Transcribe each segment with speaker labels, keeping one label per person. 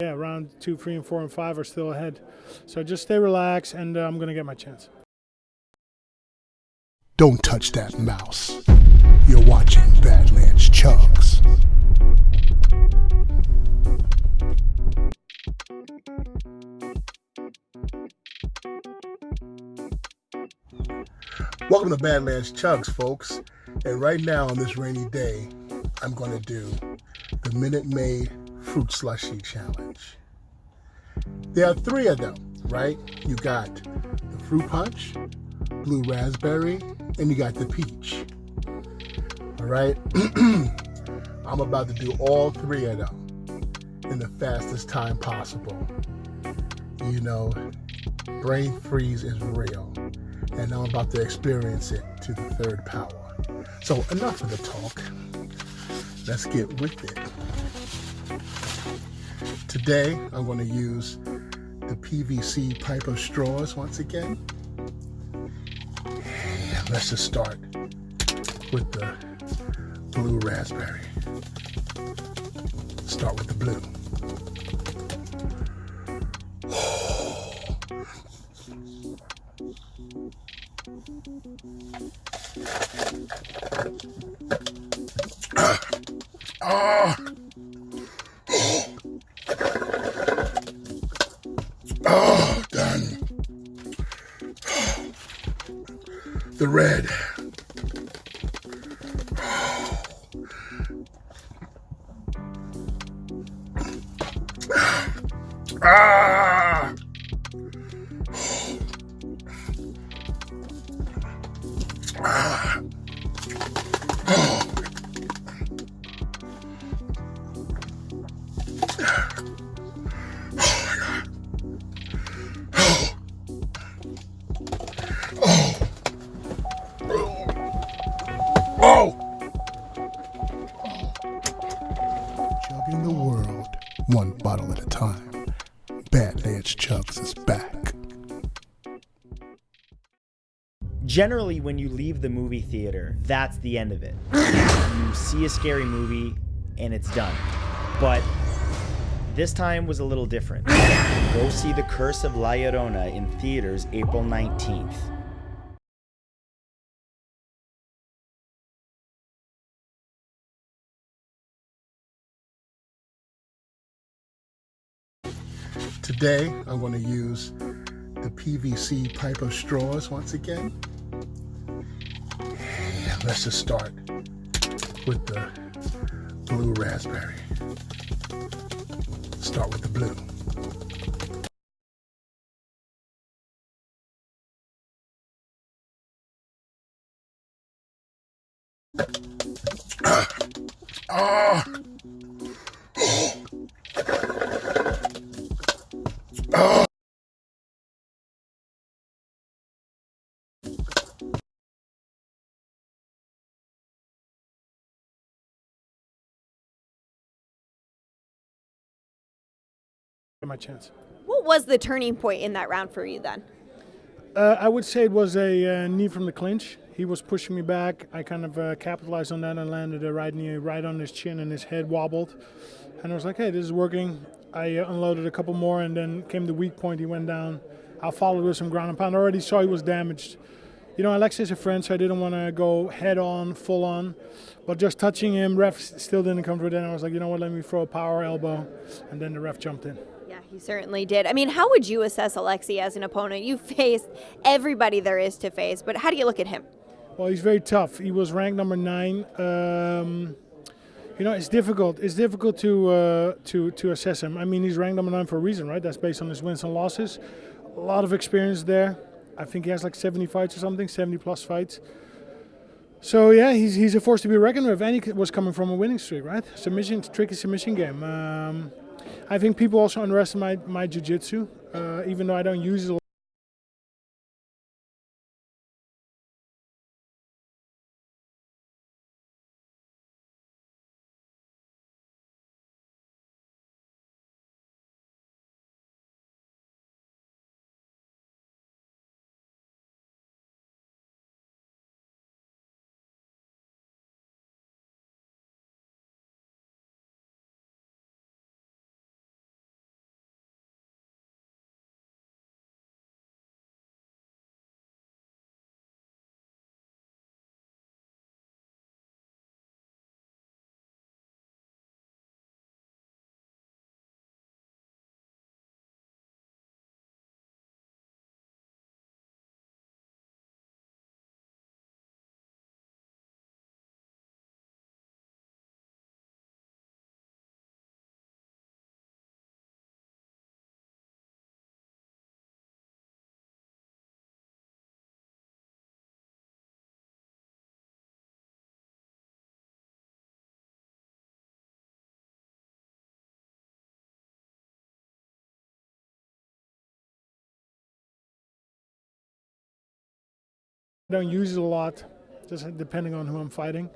Speaker 1: Yeah, round 2, 3, and 4, and 5 are still ahead. So just stay relaxed, and I'm going to get my chance.
Speaker 2: Don't touch that mouse. You're watching Badlands Chugs. Welcome to Badlands Chugs, folks. And right now on this rainy day, I'm going to do the Minute Maid Fruit Slushy Challenge. There are 3 of them, right? You got the fruit punch, blue raspberry, and you got the peach. All right? I'm about to do all 3 of them in the fastest time possible. You know, brain freeze is real, and I'm about to experience it to the 3rd power. So enough of the talk. Let's get with it. Today, I'm going to use the PVC Piper straws once again. And let's just start with the blue raspberry. Start with the blue. Done. The red. Ah! Ah! Oh! Chugging the world one bottle at a time. Badlands Chugs is back.
Speaker 3: Generally, when you leave the movie theater, that's the end of it. You see a scary movie and it's done. But this time was a little different. Go see The Curse of La Llorona in theaters April 19th.
Speaker 2: Today, I'm going to use the PVC Piper straws once again. And let's just start with the blue raspberry. Start with the blue. Ah! Ah!
Speaker 1: Get my chance.
Speaker 4: What was the turning point in that round for you then?
Speaker 1: I would say it was a knee from the clinch. He was pushing me back. I kind of capitalized on that and landed a right knee right on his chin, and his head wobbled. And I was like, hey, this is working. I unloaded a couple more, and then came the weak point. He went down. I followed with some ground and pound. I already saw he was damaged. You know, Alexis is a friend, so I didn't want to go head on, full on. But just touching him, ref still didn't come through. Then I was like, you know what, let me throw a power elbow. And then the ref jumped in.
Speaker 4: Yeah, he certainly did. I mean, how would you assess Alexi as an opponent? You faced everybody there is to face, but how do you look at him?
Speaker 1: Well, he's very tough. He was ranked number 9. You know, it's difficult. It's difficult to assess him. I mean, he's ranked number 9 for a reason, right? That's based on his wins and losses. A lot of experience there. I think he has like 70 fights or something, 70 plus fights. So yeah, he's a force to be reckoned with, and he was coming from a winning streak, right? Submission, tricky submission game. I think people also underestimate my jiu-jitsu, even though I don't use it a lot. I don't use it a lot, just depending on who I'm fighting.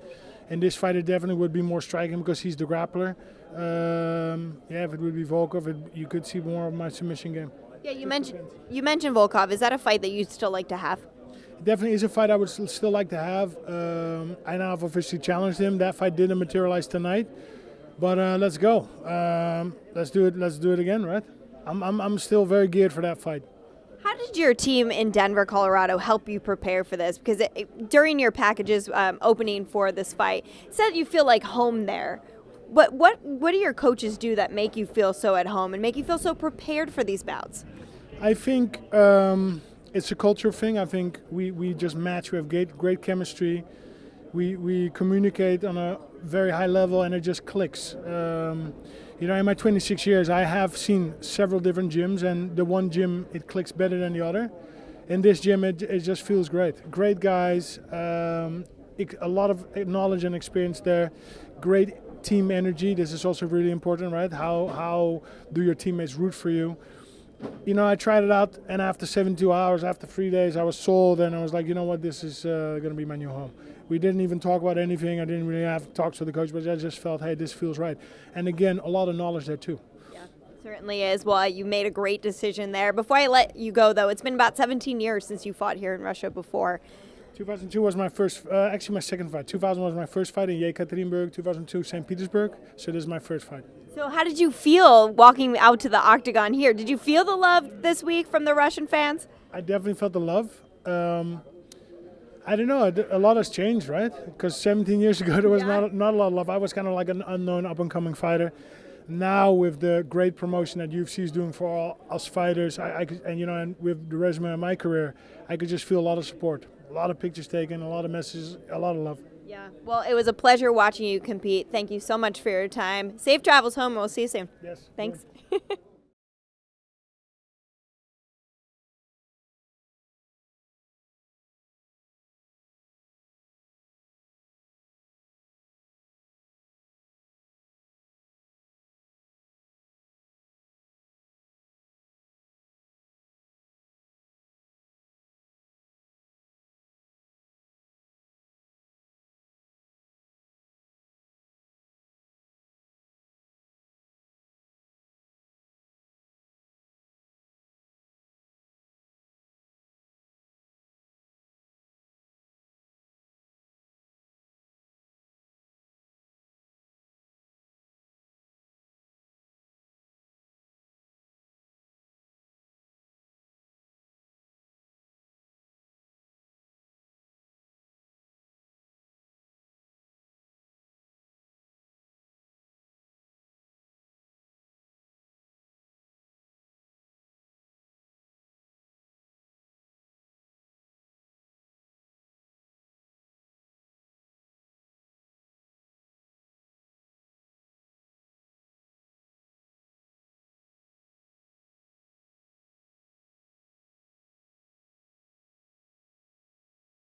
Speaker 1: And this fighter definitely would be more striking because he's the grappler. Yeah, if it would be Volkov, you could see more of my submission game.
Speaker 4: Yeah, you mentioned Volkov. Is that a fight that you'd still like to have?
Speaker 1: Definitely is a fight I would still like to have. I now have officially challenged him. That fight didn't materialize tonight, but let's go. Let's do it. Let's do it again, right? I'm still very geared for that fight.
Speaker 4: How did your team in Denver, Colorado, help you prepare for this? Because during your packages opening for this fight, it said you feel like home there. But what do your coaches do that make you feel so at home and make you feel so prepared for these bouts?
Speaker 1: I think it's a culture thing. I think we just match. We have great chemistry. We communicate on a very high level, and it just clicks. In my 26 years, I have seen several different gyms, and the one gym, it clicks better than the other. In this gym, it just feels great. Great guys, a lot of knowledge and experience there. Great team energy. This is also really important, right? How do your teammates root for you? I tried it out, and after 72 hours, after 3 days, I was sold, and I was like, you know what, this is going to be my new home. We didn't even talk about anything. I didn't really have talks with the coach, but I just felt, hey, this feels right. And again, a lot of knowledge there too.
Speaker 4: Yeah, certainly is. Well, you made a great decision there. Before I let you go, though, it's been about 17 years since you fought here in Russia before.
Speaker 1: 2002 was my first, actually my second fight. 2000 was my first fight in Yekaterinburg. 2002, St. Petersburg. So this is my first fight.
Speaker 4: So how did you feel walking out to the octagon here? Did you feel the love this week from the Russian fans?
Speaker 1: I definitely felt the love. I don't know, a lot has changed, right? Because 17 years ago there was not a lot of love. I was kind of like an unknown up-and-coming fighter. Now with the great promotion that UFC is doing for all us fighters, and with the resume of my career, I could just feel a lot of support, a lot of pictures taken, a lot of messages, a lot of love.
Speaker 4: Yeah, well, it was a pleasure watching you compete. Thank you so much for your time. Safe travels home, and we'll see you soon.
Speaker 1: Yes.
Speaker 4: Thanks.